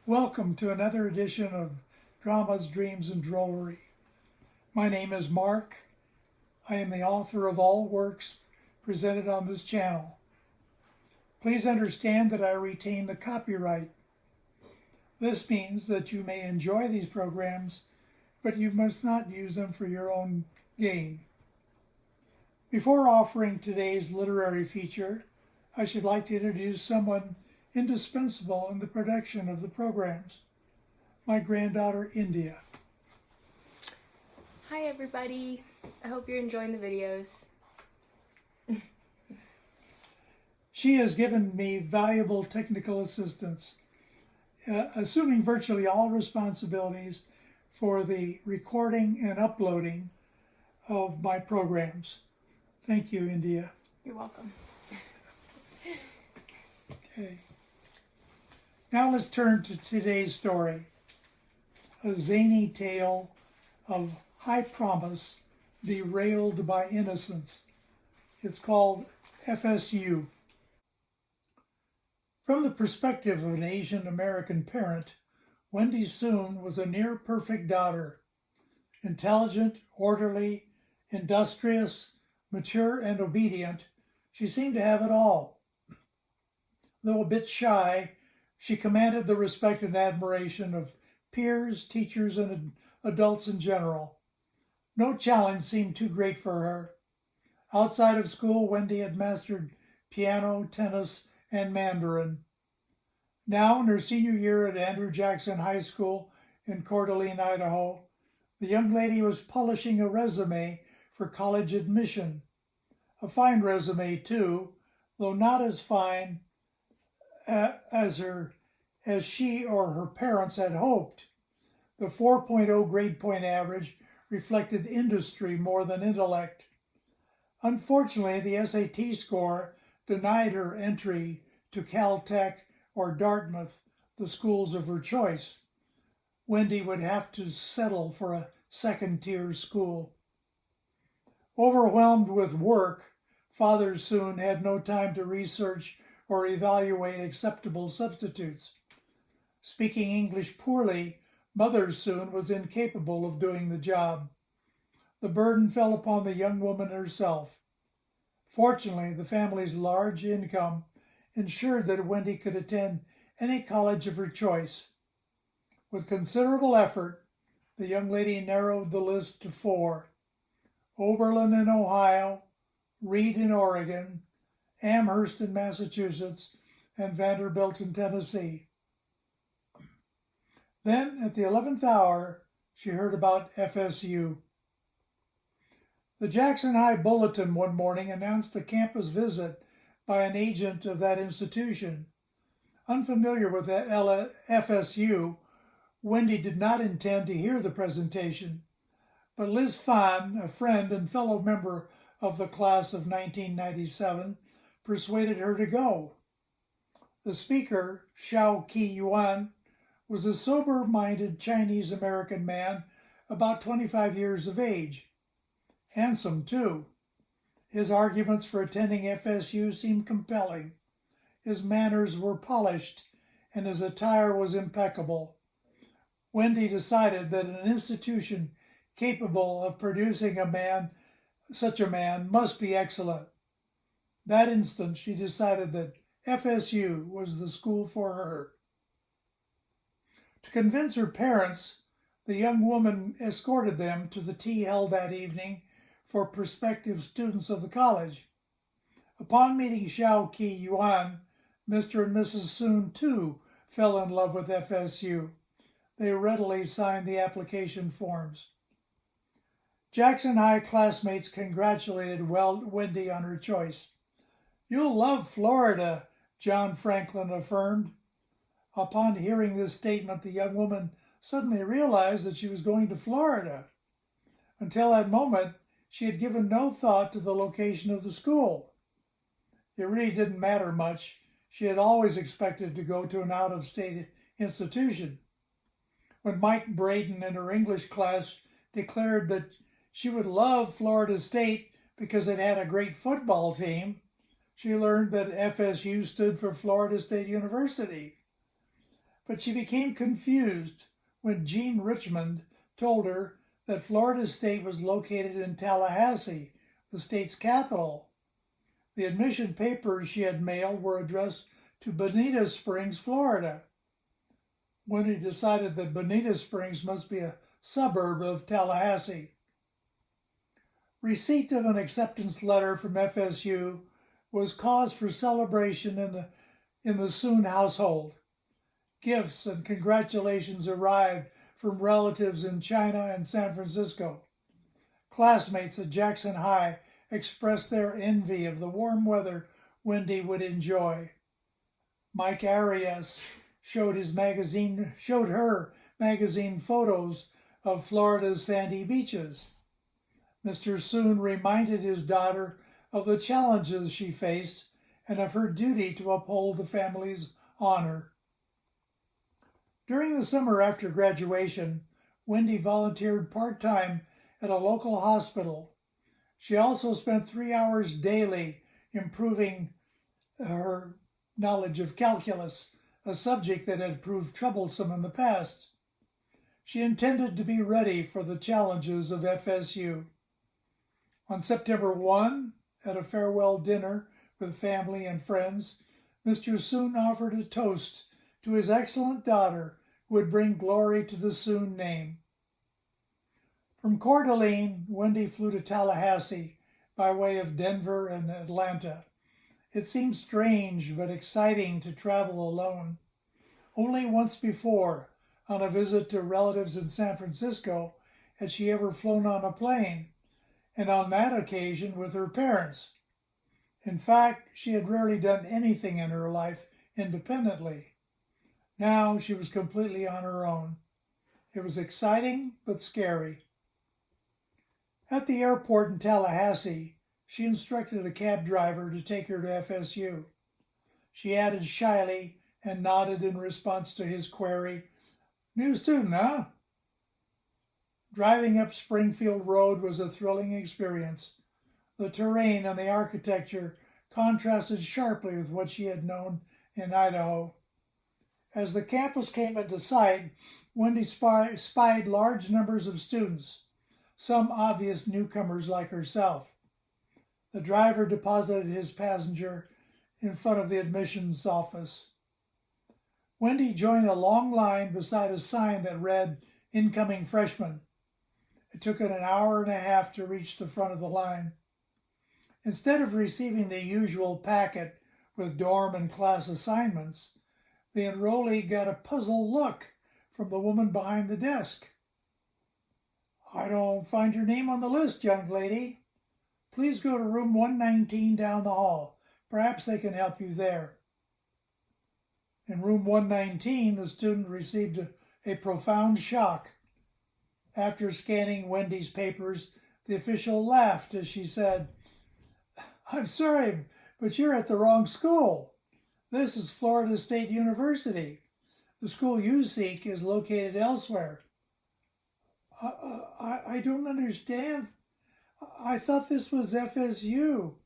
Welcome to another edition of Dramas, Dreams, and Drollery. My name is Mark. I am the author of all works presented on this channel. Please understand that I retain the copyright. This means that you may enjoy these programs, but you must not use them for your own gain. Before offering today's literary feature, I should like to introduce someone indispensable in the production of the programs, my granddaughter, India. Hi everybody, I hope you're enjoying the videos. She has given me valuable technical assistance, assuming virtually all responsibilities for the recording and uploading of my programs. Thank you, India. You're welcome. Okay. Now let's turn to today's story, a zany tale of high promise derailed by innocence. It's called F.S.U. From the perspective of an Asian American parent, Wendy Soon was a near-perfect daughter. Intelligent, orderly, industrious, mature, and obedient, she seemed to have it all. Though a bit shy, she commanded the respect and admiration of peers, teachers, and adults in general. No challenge seemed too great for her. Outside of school, Wendy had mastered piano, tennis, and Mandarin. Now, in her senior year at Andrew Jackson High School in Coeur d'Alene, Idaho, the young lady was polishing a resume for college admission. A fine resume, too, though not as fine as she or her parents had hoped. The 4.0 grade point average reflected industry more than intellect. Unfortunately, the SAT score denied her entry to Caltech or Dartmouth, the schools of her choice. Wendy would have to settle for a second-tier school. Overwhelmed with work, Father Soon had no time to research or evaluate acceptable substitutes. Speaking English poorly, Mother Soon was incapable of doing the job. The burden fell upon the young woman herself. Fortunately, the family's large income ensured that Wendy could attend any college of her choice. With considerable effort, the young lady narrowed the list to 4: Oberlin in Ohio, Reed in Oregon, Amherst in Massachusetts, and Vanderbilt in Tennessee. Then, at the 11th hour, she heard about F.S.U. The Jackson High Bulletin one morning announced a campus visit by an agent of that institution. Unfamiliar with F.S.U., Wendy did not intend to hear the presentation, but Liz Fan, a friend and fellow member of the class of 1997, persuaded her to go. The speaker, Xiao Qi-Yuan, was a sober-minded Chinese-American man about 25 years of age. Handsome, too. His arguments for attending F.S.U. seemed compelling. His manners were polished, and his attire was impeccable. Wendy decided that an institution capable of producing such a man must be excellent. That instant, she decided that F.S.U. was the school for her. To convince her parents, the young woman escorted them to the tea held that evening for prospective students of the college. Upon meeting Xiao Qi-Yuan, Mr. and Mrs. Soon, too, fell in love with F.S.U. They readily signed the application forms. Jackson High classmates congratulated Wendy on her choice. "You'll love Florida," John Franklin affirmed. Upon hearing this statement, the young woman suddenly realized that she was going to Florida. Until that moment, she had given no thought to the location of the school. It really didn't matter much. She had always expected to go to an out-of-state institution. When Mike Braden in her English class declared that she would love Florida State because it had a great football team, she learned that FSU stood for Florida State University. but she became confused when Gene Richmond told her that Florida State was located in Tallahassee, the state's capital. The admission papers she had mailed were addressed to Bonita Springs, Florida. Wendy decided that Bonita Springs must be a suburb of Tallahassee. Receipt of an acceptance letter from FSU was cause for celebration in the Soon household. Gifts and congratulations arrived from relatives in China and San Francisco. Classmates at Jackson High expressed their envy of the warm weather Wendy would enjoy. Mike Arias showed her magazine photos of Florida's sandy beaches. Mr. Soon reminded his daughter of the challenges she faced and of her duty to uphold the family's honor. During the summer after graduation, Wendy volunteered part-time at a local hospital. She also spent 3 hours daily improving her knowledge of calculus, a subject that had proved troublesome in the past. She intended to be ready for the challenges of FSU. On September 1, at a farewell dinner with family and friends, Mr. Soon offered a toast to his excellent daughter who would bring glory to the Soon name. From Coeur d'Alene, Wendy flew to Tallahassee by way of Denver and Atlanta. It seemed strange but exciting to travel alone. Only once before, on a visit to relatives in San Francisco, had she ever flown on a plane, and on that occasion with her parents. In fact, she had rarely done anything in her life independently. Now she was completely on her own. It was exciting but scary. At the airport in Tallahassee, she instructed a cab driver to take her to FSU. She added shyly and nodded in response to his query, "New student, huh?" Driving up Springfield Road was a thrilling experience. The terrain and the architecture contrasted sharply with what she had known in Idaho. As the campus came into sight, Wendy spied large numbers of students, some obvious newcomers like herself. The driver deposited his passenger in front of the admissions office. Wendy joined a long line beside a sign that read, "Incoming Freshmen." It took an hour and a half to reach the front of the line. Instead of receiving the usual packet with dorm and class assignments, the enrollee got a puzzled look from the woman behind the desk. "I don't find your name on the list, young lady. Please go to room 119 down the hall. Perhaps they can help you there." In room 119, the student received a profound shock. After scanning Wendy's papers, the official laughed as she said, "I'm sorry, but you're at the wrong school. This is Florida State University. The school you seek is located elsewhere." I don't understand. I thought this was FSU."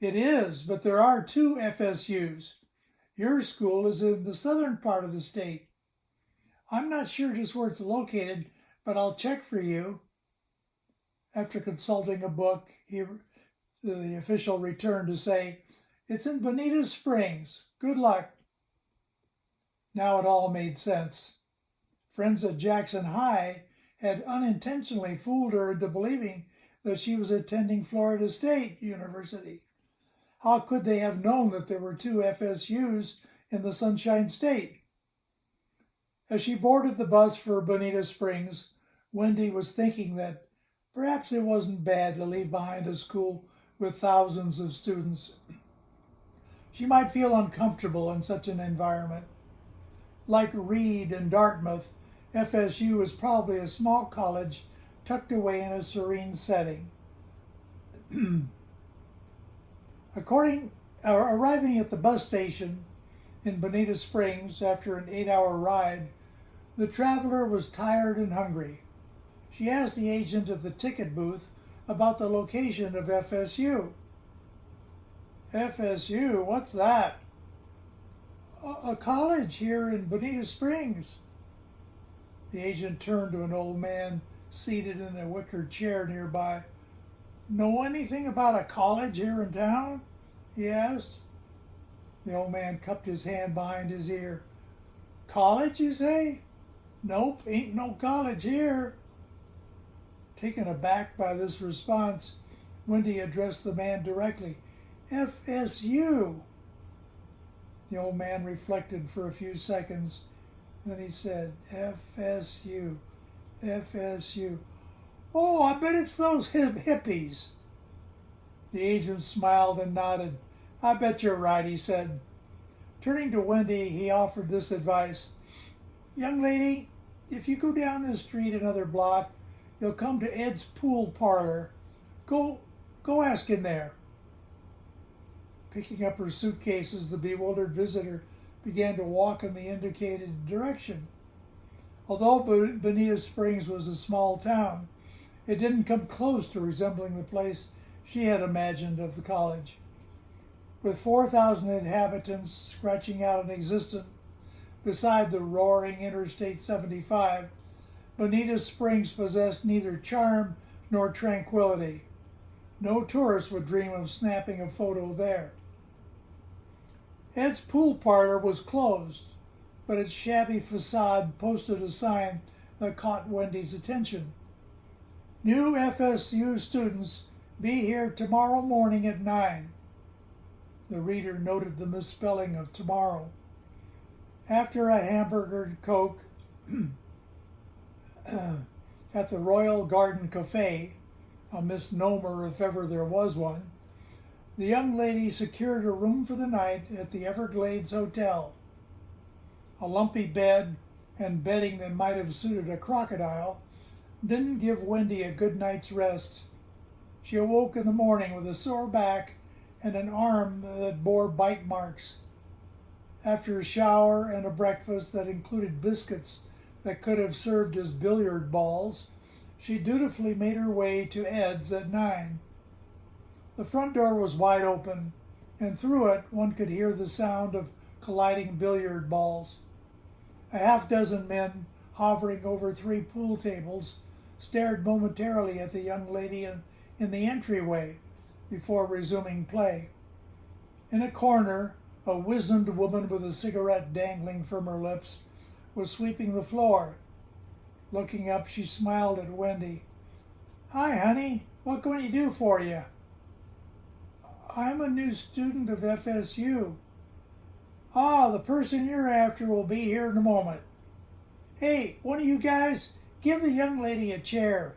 "It is, but there are two FSUs. Your school is in the southern part of the state. I'm not sure just where it's located, but I'll check for you." After consulting a book, the official returned to say, "It's in Bonita Springs. Good luck." Now it all made sense. Friends at Jackson High had unintentionally fooled her into believing that she was attending Florida State University. How could they have known that there were two FSUs in the Sunshine State? As she boarded the bus for Bonita Springs, Wendy was thinking that perhaps it wasn't bad to leave behind a school with thousands of students. She might feel uncomfortable in such an environment. Like Reed and Dartmouth, FSU is probably a small college tucked away in a serene setting. Arriving at the bus station in Bonita Springs after an 8-hour ride, the traveler was tired and hungry. She asked the agent of the ticket booth about the location of FSU. "FSU? What's that?" A college here in Bonita Springs. The agent turned to an old man seated in a wicker chair nearby. Know anything about a college here in town? He asked. The old man cupped his hand behind his ear. College, you say? Nope, ain't no college here. Taken aback by this response, Wendy addressed the man directly. F.S.U. The old man reflected for a few seconds. Then he said, F.S.U. F.S.U. Oh, I bet it's those hippies. The agent smiled and nodded. I bet you're right, he said. Turning to Wendy, he offered this advice. Young lady, if you go down this street another block, you'll come to Ed's pool parlor. Go ask in there. Picking up her suitcases, the bewildered visitor began to walk in the indicated direction. Although Bonita Springs was a small town, it didn't come close to resembling the place she had imagined of the college. With 4,000 inhabitants scratching out an existence beside the roaring Interstate 75, Bonita Springs possessed neither charm nor tranquility. No tourist would dream of snapping a photo there. Ed's pool parlor was closed, but its shabby facade posted a sign that caught Wendy's attention. New F.S.U. students be here tomorrow morning at 9. The reader noted the misspelling of tomorrow. After a hamburger and Coke at the Royal Garden Cafe, a misnomer if ever there was one, the young lady secured a room for the night at the Everglades Hotel. A lumpy bed and bedding that might have suited a crocodile didn't give Wendy a good night's rest. She awoke in the morning with a sore back and an arm that bore bite marks. After a shower and a breakfast that included biscuits that could have served as billiard balls, she dutifully made her way to Ed's at 9. The front door was wide open, and through it one could hear the sound of colliding billiard balls. A half-dozen men, hovering over 3 pool tables, stared momentarily at the young lady in the entryway before resuming play. In a corner, a wizened woman with a cigarette dangling from her lips was sweeping the floor. Looking up, she smiled at Wendy. Hi, honey. What can we do for you? I'm a new student of F.S.U. Ah, the person you're after will be here in a moment. Hey, one of you guys, give the young lady a chair.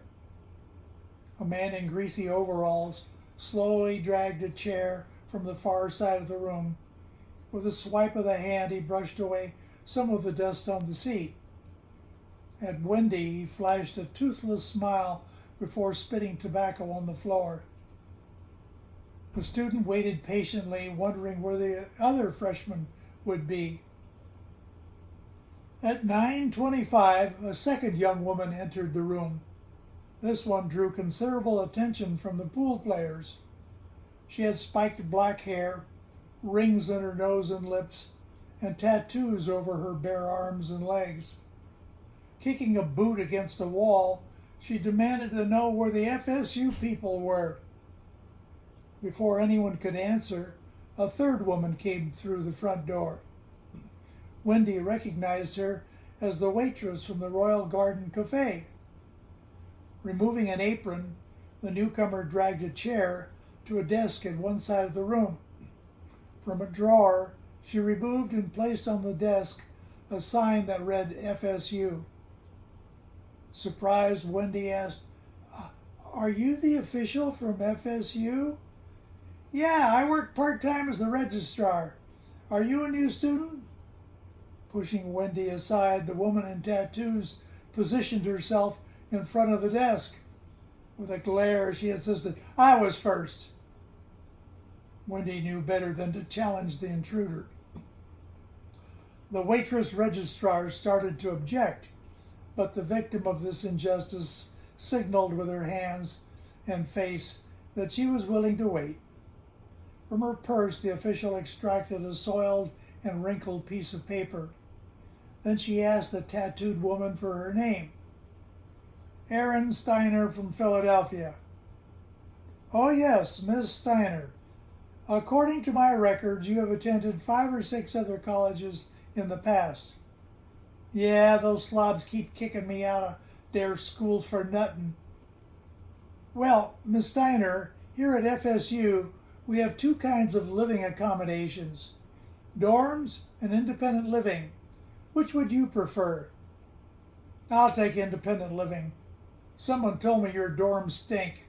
A man in greasy overalls slowly dragged a chair from the far side of the room. With a swipe of the hand, he brushed away some of the dust on the seat. At Wendy, he flashed a toothless smile before spitting tobacco on the floor. The student waited patiently, wondering where the other freshman would be. At 9:25, a second young woman entered the room. This one drew considerable attention from the pool players. She had spiked black hair, rings in her nose and lips, and tattoos over her bare arms and legs. Kicking a boot against the wall, she demanded to know where the F.S.U. people were. Before anyone could answer, a third woman came through the front door. Wendy recognized her as the waitress from the Royal Garden Cafe. Removing an apron, the newcomer dragged a chair to a desk at one side of the room. From a drawer, she removed and placed on the desk a sign that read F.S.U. Surprised, Wendy asked, Are you the official from F.S.U.? Yeah, I work part-time as the registrar. Are you a new student? Pushing Wendy aside, the woman in tattoos positioned herself in front of the desk. With a glare, she insisted, I was first. Wendy knew better than to challenge the intruder. The waitress registrar started to object, but the victim of this injustice signaled with her hands and face that she was willing to wait. From her purse, the official extracted a soiled and wrinkled piece of paper. Then she asked the tattooed woman for her name. Aaron Steiner from Philadelphia. Oh yes, Miss Steiner. According to my records, you have attended 5 or 6 other colleges in the past. Yeah, those slobs keep kicking me out of their schools for nothing. Well, Miss Steiner, here at F.S.U, we have 2 kinds of living accommodations, dorms and independent living. Which would you prefer? I'll take independent living. Someone told me your dorms stink.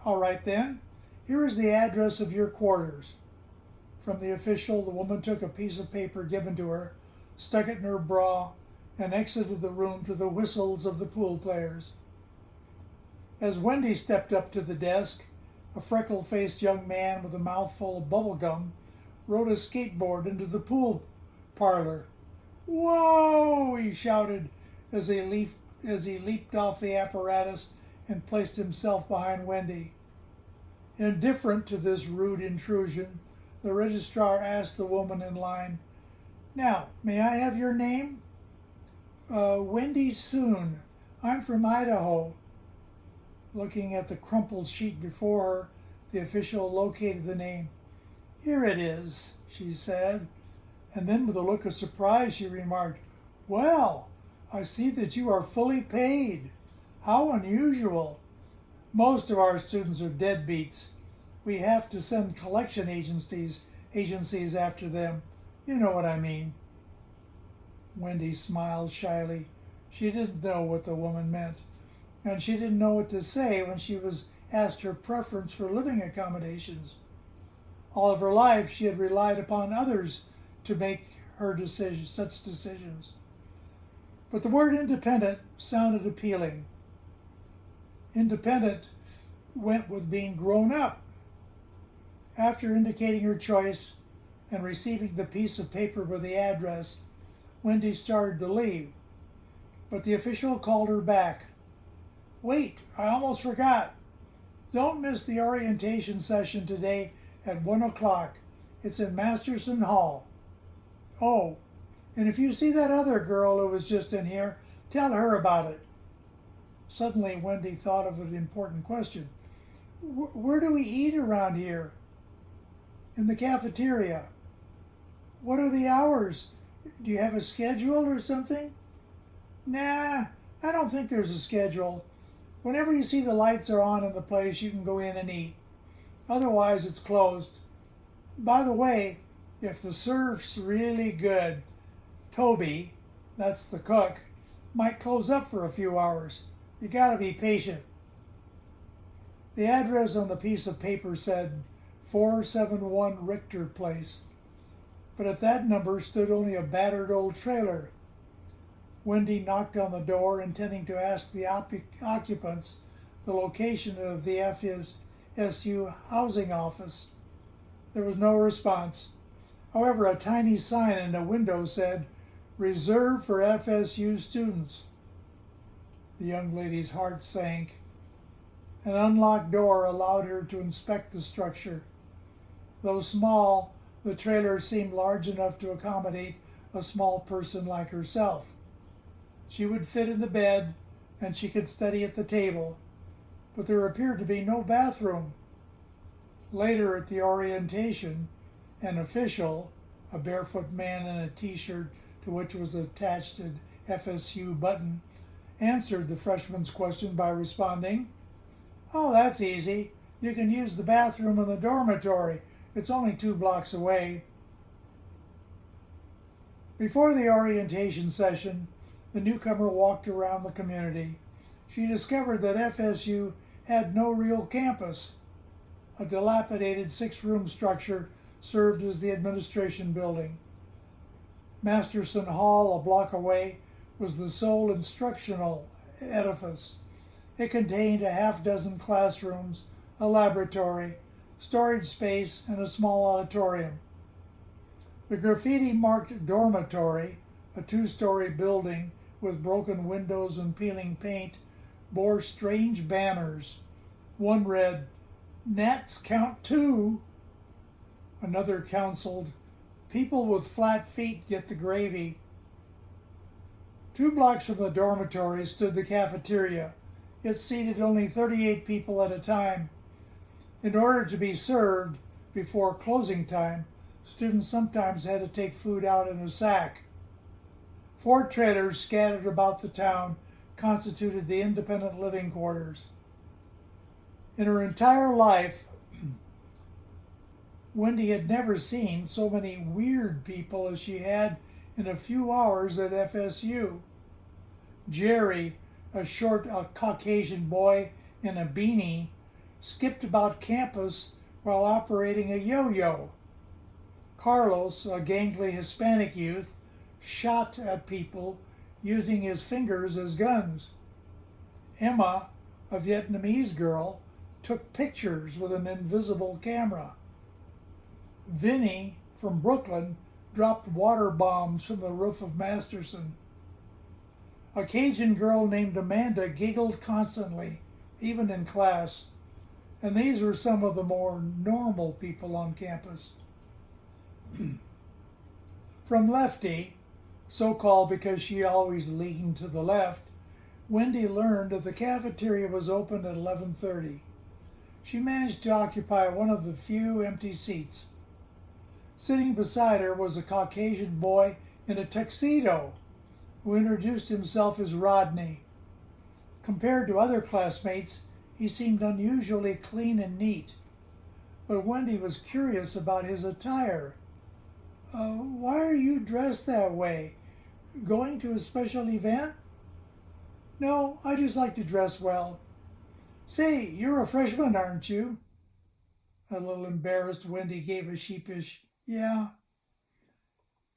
All right then, here is the address of your quarters. From the official, the woman took a piece of paper given to her, stuck it in her bra, and exited the room to the whistles of the pool players. As Wendy stepped up to the desk, a freckle-faced young man with a mouthful of bubble gum rode a skateboard into the pool parlor. Whoa! He shouted as he leaped off the apparatus and placed himself behind Wendy. Indifferent to this rude intrusion, the registrar asked the woman in line, "Now, may I have your name?" Wendy Soon. I'm from Idaho." Looking at the crumpled sheet before her, the official located the name. "Here it is," she said, and then with a look of surprise she remarked, "Well, I see that you are fully paid. How unusual. Most of our students are deadbeats. We have to send collection agencies after them. You know what I mean." Wendy smiled shyly. She didn't know what the woman meant, and she didn't know what to say when she was asked her preference for living accommodations. All of her life she had relied upon others to make her such decisions. But the word independent sounded appealing. Independent went with being grown up. After indicating her choice and receiving the piece of paper with the address, Wendy started to leave, but the official called her back. "Wait, I almost forgot. Don't miss the orientation session today at 1 o'clock. It's in Masterson Hall. Oh, and if you see that other girl who was just in here, tell her about it." Suddenly, Wendy thought of an important question. Where do we eat around here?" "In the cafeteria." "What are the hours? Do you have a schedule or something?" "Nah, I don't think there's a schedule. Whenever you see the lights are on in the place, you can go in and eat. Otherwise, it's closed. By the way, if the surf's really good, Toby, that's the cook, might close up for a few hours. You gotta be patient." The address on the piece of paper said 471 Richter Place, but at that number stood only a battered old trailer. Wendy knocked on the door, intending to ask the occupants the location of the F.S.U housing office. There was no response. However, a tiny sign in a window said, "Reserved for F.S.U students." The young lady's heart sank. An unlocked door allowed her to inspect the structure. Though small, the trailer seemed large enough to accommodate a small person like herself. She would fit in the bed, and she could study at the table, but there appeared to be no bathroom. Later at the orientation, an official, a barefoot man in a t-shirt to which was attached an F.S.U button, answered the freshman's question by responding, "Oh, that's easy. You can use the bathroom in the dormitory. It's only 2 blocks away." Before the orientation session, the newcomer walked around the community. She discovered that F.S.U had no real campus. A dilapidated 6-room structure served as the administration building. Masterson Hall, a block away, was the sole instructional edifice. It contained a half-dozen classrooms, a laboratory, storage space, and a small auditorium. The graffiti-marked dormitory, a 2-story building with broken windows and peeling paint, bore strange banners. One read, "Nats count 2." Another counseled, People with flat feet get the gravy. 2 blocks from the dormitory stood the cafeteria. It seated only 38 people at a time. In order to be served before closing time, students sometimes had to take food out in a sack. 4 trailers scattered about the town constituted the independent living quarters. In her entire life, Wendy had never seen so many weird people as she had in a few hours at F.S.U. Jerry, a short Caucasian boy in a beanie, skipped about campus while operating a yo-yo. Carlos, a gangly Hispanic youth, shot at people using his fingers as guns. Emma, a Vietnamese girl, took pictures with an invisible camera. Vinny, from Brooklyn, dropped water bombs from the roof of Masterson. A Cajun girl named Amanda giggled constantly, even in class, and these were some of the more normal people on campus. From Lefty, so called because she always leaned to the left, Wendy learned that the cafeteria was open at 11:30. She managed to occupy one of the few empty seats. Sitting beside her was a Caucasian boy in a tuxedo who introduced himself as Rodney. Compared to other classmates, he seemed unusually clean and neat, but Wendy was curious about his attire. Why are you dressed that way? Going to a special event? No, I just like to dress well. Say, you're a freshman, aren't you? A little embarrassed, Wendy gave a sheepish, yeah.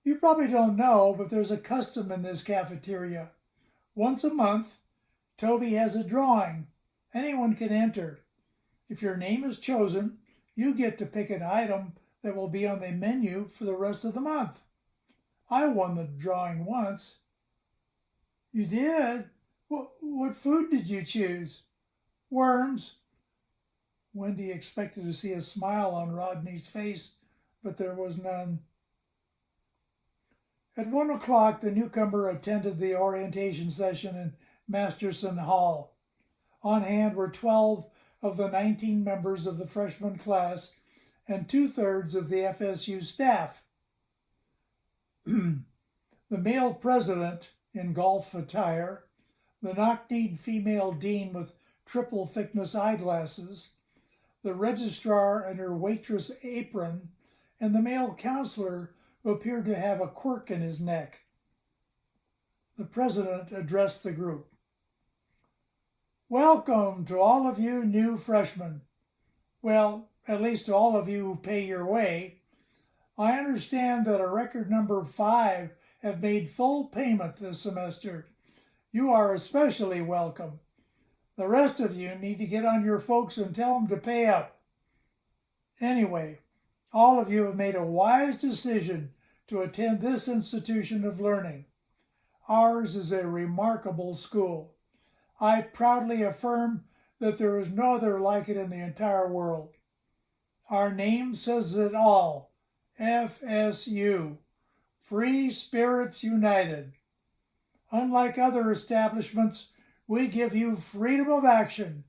You probably don't know, but there's a custom in this cafeteria. Once a month, Toby has a drawing. Anyone can enter. If your name is chosen, you get to pick an item that will be on the menu for the rest of the month. I won the drawing once. You did? What food did you choose? Worms. Wendy expected to see a smile on Rodney's face, but there was none. At 1 o'clock, the newcomer attended the orientation session in Masterson Hall. On hand were 12 of the 19 members of the freshman class and 2/3 of the FSU staff. The male president in golf attire, the knock-kneed female dean with triple thickness eyeglasses, the registrar and her waitress apron, and the male counselor who appeared to have a quirk in his neck. The president addressed the group. Welcome to all of you new freshmen. Well, at least to all of you who pay your way. I understand that a record number of 5 have made full payment this semester. You are especially welcome. The rest of you need to get on your folks and tell them to pay up. Anyway, all of you have made a wise decision to attend this institution of learning. Ours is a remarkable school. I proudly affirm that there is no other like it in the entire world. Our name says it all. F.S.U. Free Spirits United. Unlike other establishments, we give you freedom of action.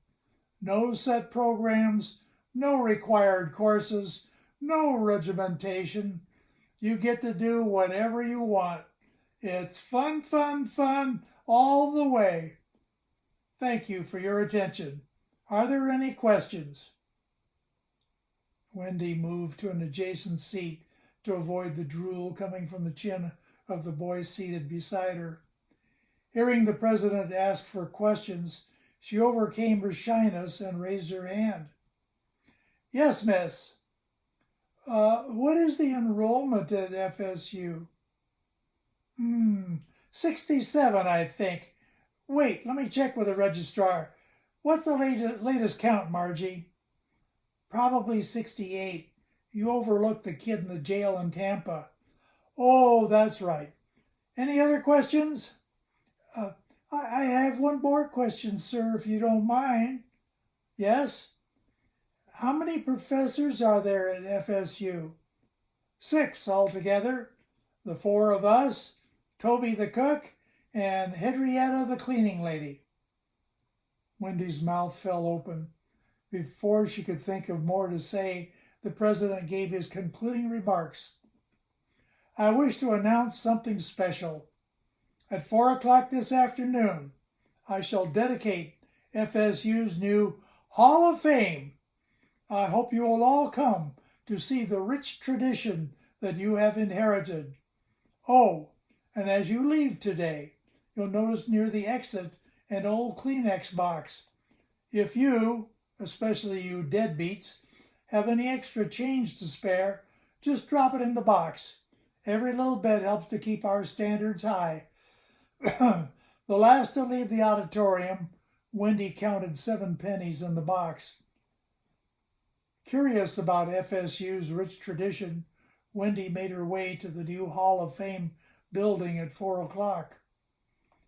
No set programs, no required courses, no regimentation. You get to do whatever you want. It's fun, fun, fun all the way. Thank you for your attention. Are there any questions? Wendy moved to an adjacent seat to avoid the drool coming from the chin of the boy seated beside her. Hearing the president ask for questions, she overcame her shyness and raised her hand. Yes, miss. What is the enrollment at FSU? 67, I think. Wait, let me check with the registrar. What's the latest count, Margie? Probably 68. You overlooked the kid in the jail in Tampa. Oh, that's right. Any other questions? I have one more question, sir, if you don't mind. Yes? How many professors are there at FSU? 6 altogether. The 4 of us, Toby the cook, and Henrietta the cleaning lady. Wendy's mouth fell open. Before she could think of more to say, the president gave his concluding remarks. I wish to announce something special. At 4 o'clock this afternoon, I shall dedicate FSU's new Hall of Fame. I hope you will all come to see the rich tradition that you have inherited. Oh, and as you leave today, you'll notice near the exit an old Kleenex box. If you, especially you deadbeats, have any extra change to spare, just drop it in the box. Every little bit helps to keep our standards high. The last to leave the auditorium, Wendy counted 7 pennies in the box. Curious about FSU's rich tradition, Wendy made her way to the new Hall of Fame building at 4 o'clock.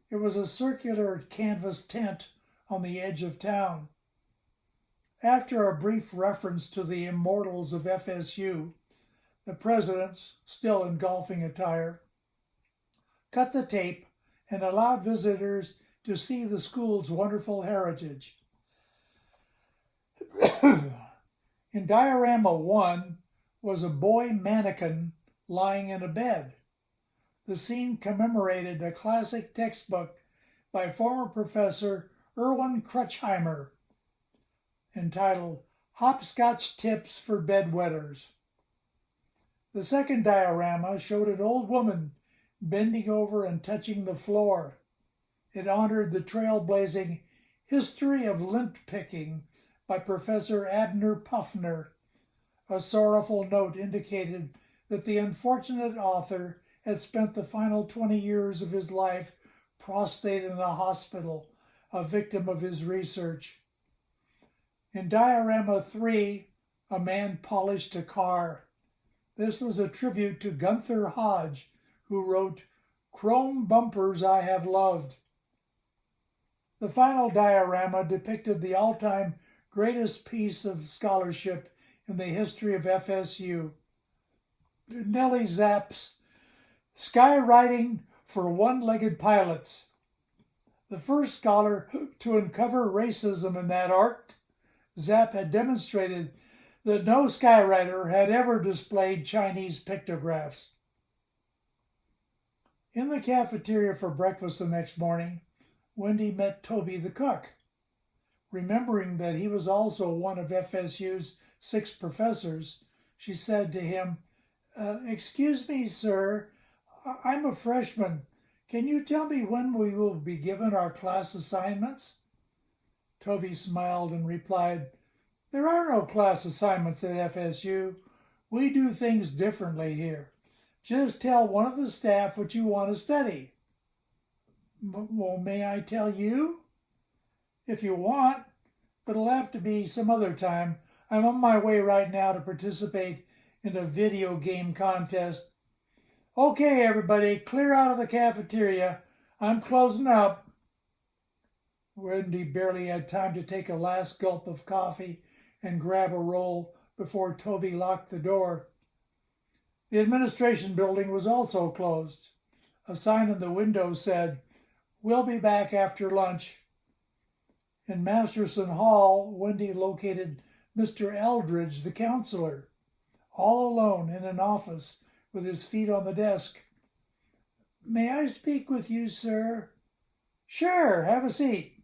It was a circular canvas tent on the edge of town. After a brief reference to the immortals of FSU, the president, still in golfing attire, cut the tape and allowed visitors to see the school's wonderful heritage. In diorama 1 was a boy mannequin lying in a bed. The scene commemorated a classic textbook by former Professor Erwin Crutchheimer entitled Hopscotch Tips for Bedwetters. The second diorama showed an old woman bending over and touching the floor. It honored the trailblazing History of Lint Picking by Professor Abner Puffner. A sorrowful note indicated that the unfortunate author had spent the final 20 years of his life prostrate in a hospital, a victim of his research. In diorama 3, a man polished a car. This was a tribute to Gunther Hodge, who wrote, "Chrome bumpers I have loved." The final diorama depicted the all-time greatest piece of scholarship in the history of FSU. Nellie Zapp's Skywriting for One-Legged Pilots. The first scholar to uncover racism in that art, Zapp had demonstrated that no skywriter had ever displayed Chinese pictographs. In the cafeteria for breakfast the next morning, Wendy met Toby the cook. Remembering that he was also one of FSU's 6 professors, she said to him, "Excuse me, sir, I'm a freshman. Can you tell me when we will be given our class assignments?" Toby smiled and replied, "There are no class assignments at FSU. We do things differently here. Just tell one of the staff what you want to study." "Well, may I tell you?" "If you want, but it'll have to be some other time. I'm on my way right now to participate in a video game contest." "Okay, everybody, clear out of the cafeteria. I'm closing up." Wendy barely had time to take a last gulp of coffee and grab a roll before Toby locked the door. The administration building was also closed. A sign in the window said, "We'll be back after lunch." In Masterson Hall, Wendy located Mr. Eldridge, the counselor, all alone in an office with his feet on the desk. "May I speak with you, sir?" "Sure, have a seat."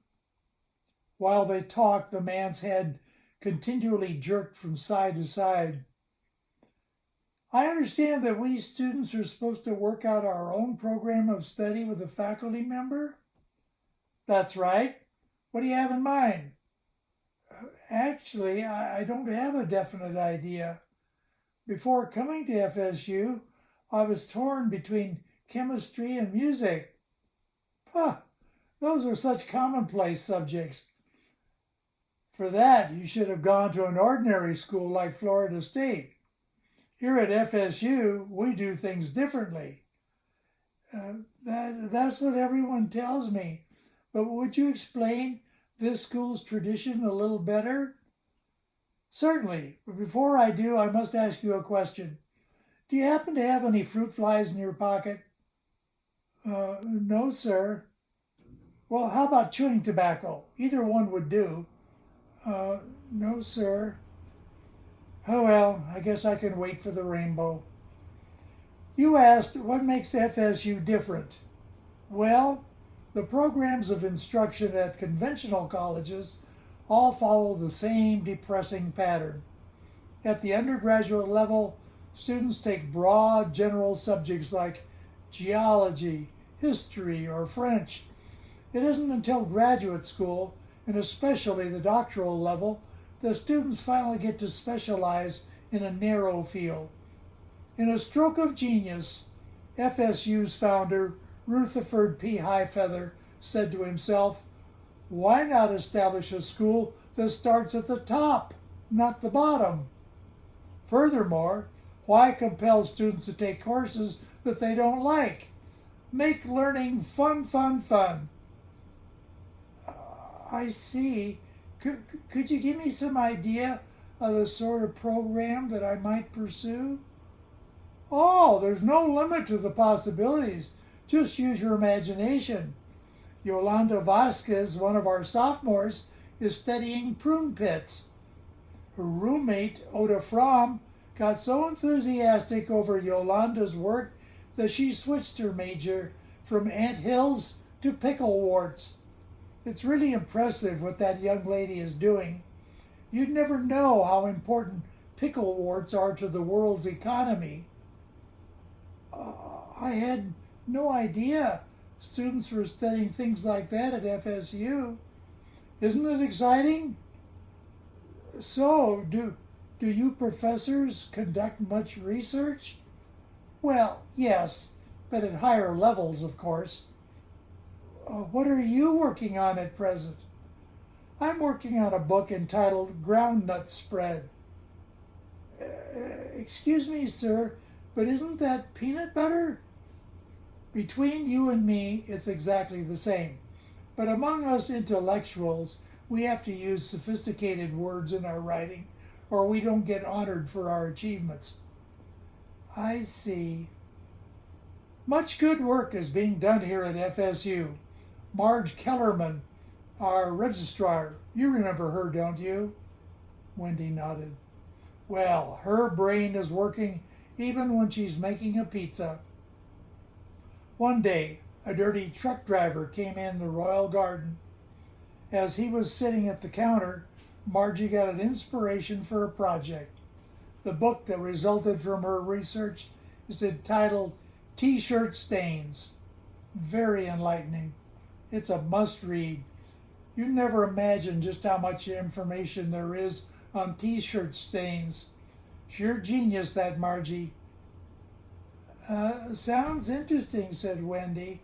While they talked, the man's head continually jerked from side to side. "I understand that we students are supposed to work out our own program of study with a faculty member?" "That's right. What do you have in mind?" "Actually, I don't have a definite idea. Before coming to FSU, I was torn between chemistry and music." Those are such commonplace subjects. For that, you should have gone to an ordinary school like Florida State. Here at FSU, we do things differently." That's what everyone tells me. But would you explain this school's tradition a little better?" "Certainly, but before I do, I must ask you a question. Do you happen to have any fruit flies in your pocket? No, sir. Well, how about chewing tobacco? Either one would do. Uh, no, sir. Oh well, I guess I can wait for the rainbow. You asked what makes FSU different. Well, the programs of instruction at conventional colleges all follow the same depressing pattern. At the undergraduate level, students take broad general subjects like geology, history, or French. It isn't until graduate school, and especially the doctoral level, that students finally get to specialize in a narrow field. In a stroke of genius, FSU's founder, Rutherford P. Highfeather, said to himself, "Why not establish a school that starts at the top, not the bottom? Furthermore, why compel students to take courses that they don't like? Make learning fun, fun, fun." I see. Could you give me some idea of the sort of program that I might pursue? Oh, there's no limit to the possibilities. Just use your imagination. Yolanda Vasquez, one of our sophomores, is studying prune pits. Her roommate, Oda Fromm, got so enthusiastic over Yolanda's work that she switched her major from anthills to pickleworts. It's really impressive what that young lady is doing. You'd never know how important pickleworts are to the world's economy. I had no idea students were studying things like that at FSU. Isn't it exciting? So, do you professors conduct much research? Well, yes, but at higher levels, of course. What are you working on at present? I'm working on a book entitled Groundnut Spread. Excuse me, sir, but isn't that peanut butter? Between you and me, it's exactly the same. But among us intellectuals, we have to use sophisticated words in our writing, or we don't get honored for our achievements. I see. Much good work is being done here at FSU. Marge Kellerman, our registrar, you remember her, don't you? Wendy nodded. Well, her brain is working even when she's making a pizza. One day, a dirty truck driver came in the Royal Garden. As he was sitting at the counter, Margie got an inspiration for a project. The book that resulted from her research is entitled T-Shirt Stains. Very enlightening. It's a must-read. You never imagine just how much information there is on T-shirt stains. Sheer genius, that Margie. Sounds interesting, said Wendy,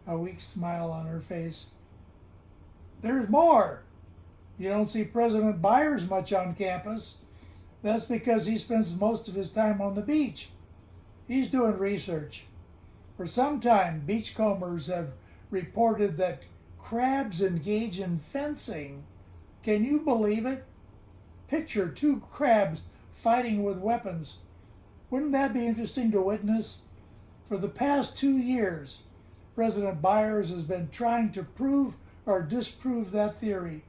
a weak smile on her face. There's more. You don't see President Byers much on campus. That's because he spends most of his time on the beach. He's doing research. For some time, beachcombers have reported that crabs engage in fencing. Can you believe it? Picture two crabs fighting with weapons. Wouldn't that be interesting to witness? For the past 2 years, President Byers has been trying to prove or disprove that theory.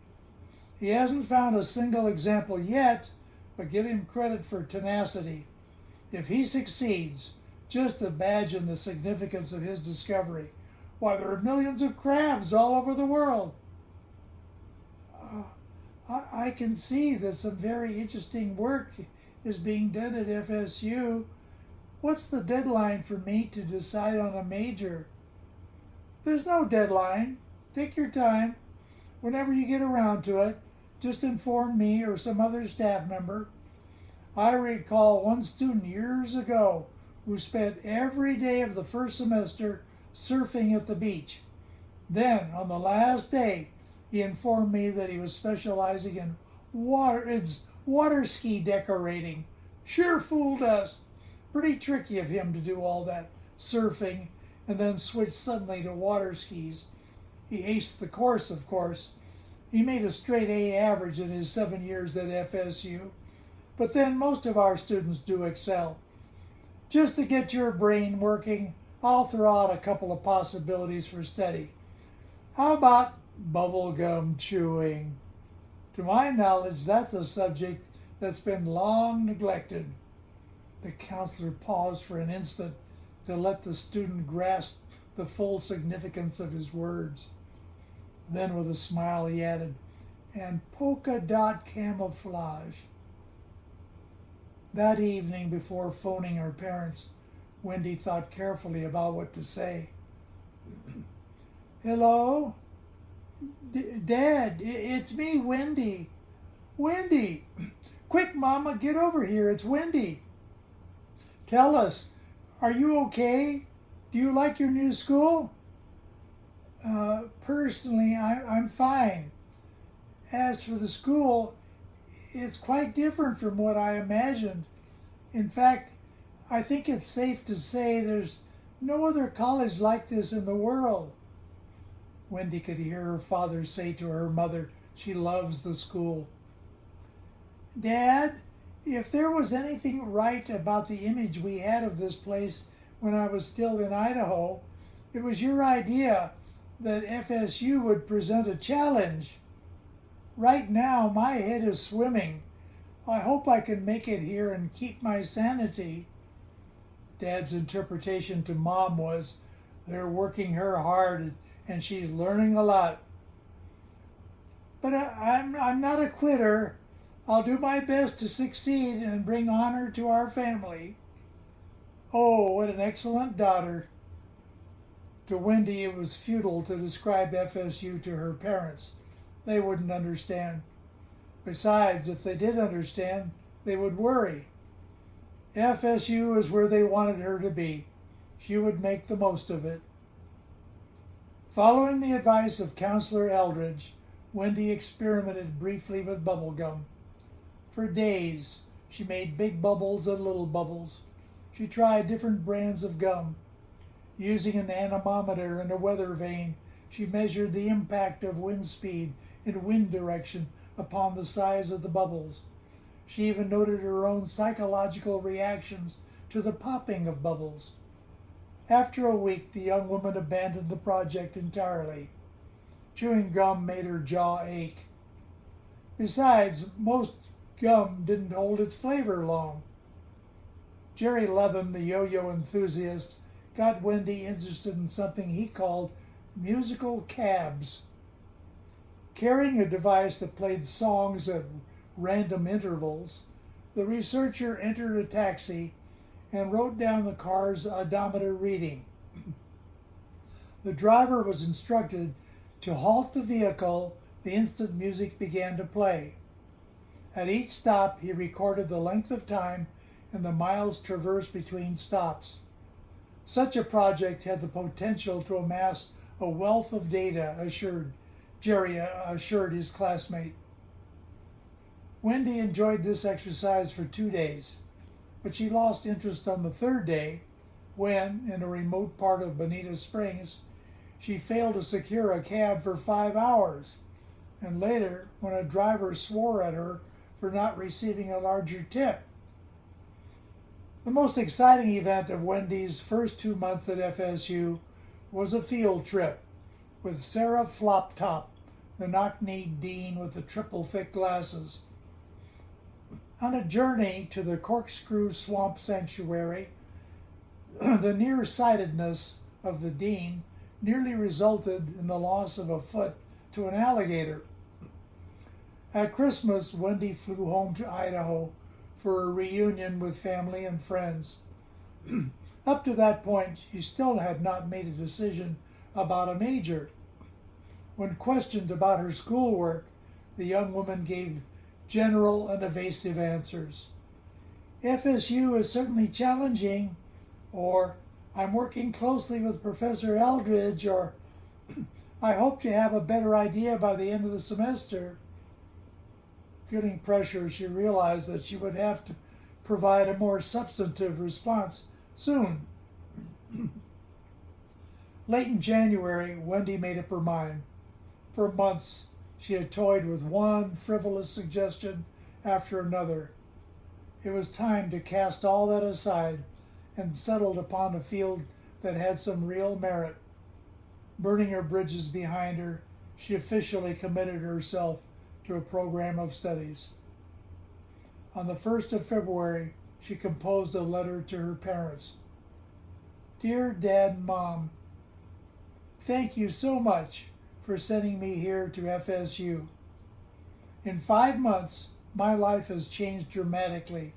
He hasn't found a single example yet, but give him credit for tenacity. If he succeeds, just imagine the significance of his discovery. Why, there are millions of crabs all over the world. I can see that some very interesting work is being done at FSU. What's the deadline for me to decide on a major? There's no deadline. Take your time. Whenever you get around to it, just inform me or some other staff member. I recall one student years ago who spent every day of the first semester surfing at the beach. Then, on the last day, he informed me that he was specializing in water ski decorating. Sure fooled us. Pretty tricky of him to do all that surfing and then switch suddenly to water skis. He aced the course, of course. He made a straight A average in his 7 years at FSU. But then most of our students do excel. Just to get your brain working, I'll throw out a couple of possibilities for study. How about bubblegum chewing? To my knowledge, that's a subject that's been long neglected. The counselor paused for an instant to let the student grasp the full significance of his words. Then, with a smile, he added, and polka dot camouflage. That evening, before phoning her parents, Wendy thought carefully about what to say. Hello? Dad, it's me, Wendy. Wendy! Quick, Mama, get over here. It's Wendy. Tell us, are you okay? Do you like your new school? Personally, I'm fine. As for the school, it's quite different from what I imagined. In fact, I think it's safe to say there's no other college like this in the world. Wendy could hear her father say to her mother, she loves the school. Dad, if there was anything right about the image we had of this place when I was still in Idaho, it was your idea that F.S.U would present a challenge. Right now, my head is swimming. I hope I can make it here and keep my sanity. Dad's interpretation to Mom was, they're working her hard and she's learning a lot. But I'm not a quitter. I'll do my best to succeed and bring honor to our family. Oh, what an excellent daughter. To Wendy, it was futile to describe FSU to her parents. They wouldn't understand. Besides, if they did understand, they would worry. FSU is where they wanted her to be. She would make the most of it. Following the advice of Counselor Eldridge, Wendy experimented briefly with bubble gum. For days, she made big bubbles and little bubbles. She tried different brands of gum. Using an anemometer and a weather vane, she measured the impact of wind speed and wind direction upon the size of the bubbles. She even noted her own psychological reactions to the popping of bubbles. After a week, the young woman abandoned the project entirely. Chewing gum made her jaw ache. Besides, most gum didn't hold its flavor long. Jerry Levin, the yo-yo enthusiast, got Wendy interested in something he called musical cabs. Carrying a device that played songs at random intervals, the researcher entered a taxi and wrote down the car's odometer reading. The driver was instructed to halt the vehicle the instant music began to play. At each stop, he recorded the length of time and the miles traversed between stops. Such a project had the potential to amass a wealth of data, Jerry assured his classmate. Wendy enjoyed this exercise for 2 days, but she lost interest on the third day when, in a remote part of Bonita Springs, she failed to secure a cab for 5 hours, and later when a driver swore at her for not receiving a larger tip. The most exciting event of Wendy's first 2 months at FSU was a field trip with Sarah Floptop, the knock-kneed dean with the triple thick glasses. On a journey to the Corkscrew Swamp Sanctuary, the nearsightedness of the dean nearly resulted in the loss of a foot to an alligator. At Christmas, Wendy flew home to Idaho for a reunion with family and friends. Up to that point, she still had not made a decision about a major. When questioned about her schoolwork, the young woman gave general and evasive answers. FSU is certainly challenging, or I'm working closely with Professor Eldridge, or I hope to have a better idea by the end of the semester. Feeling pressure, she realized that she would have to provide a more substantive response soon. Late in January, Wendy made up her mind. For months, she had toyed with one frivolous suggestion after another. It was time to cast all that aside and settled upon a field that had some real merit. Burning her bridges behind her, she officially committed herself to a program of studies. On the 1st of February, she composed a letter to her parents. Dear Dad and Mom, thank you so much for sending me here to F.S.U. In 5 months, my life has changed dramatically.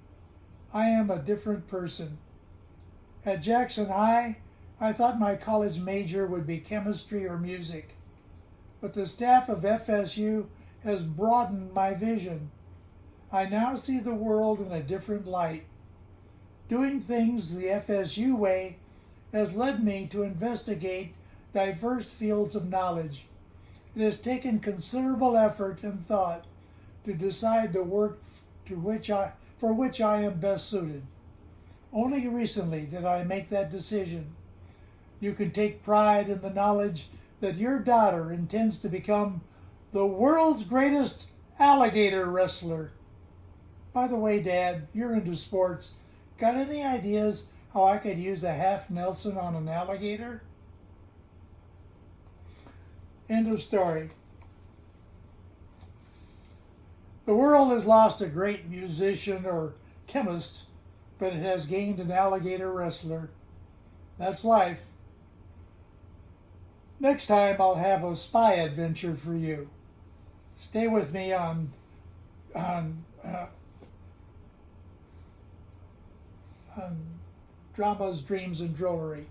I am a different person. At Jackson High, I thought my college major would be chemistry or music, but the staff of F.S.U. has broadened my vision. I now see the world in a different light. Doing things the F.S.U. way has led me to investigate diverse fields of knowledge. It has taken considerable effort and thought to decide the work for which I am best suited. Only recently did I make that decision. You can take pride in the knowledge that your daughter intends to become the world's greatest alligator wrestler. By the way, Dad, you're into sports. Got any ideas how I could use a half Nelson on an alligator? End of story. The world has lost a great musician or chemist, but it has gained an alligator wrestler. That's life. Next time I'll have a spy adventure for you. Stay with me on dramas, dreams, and drollery.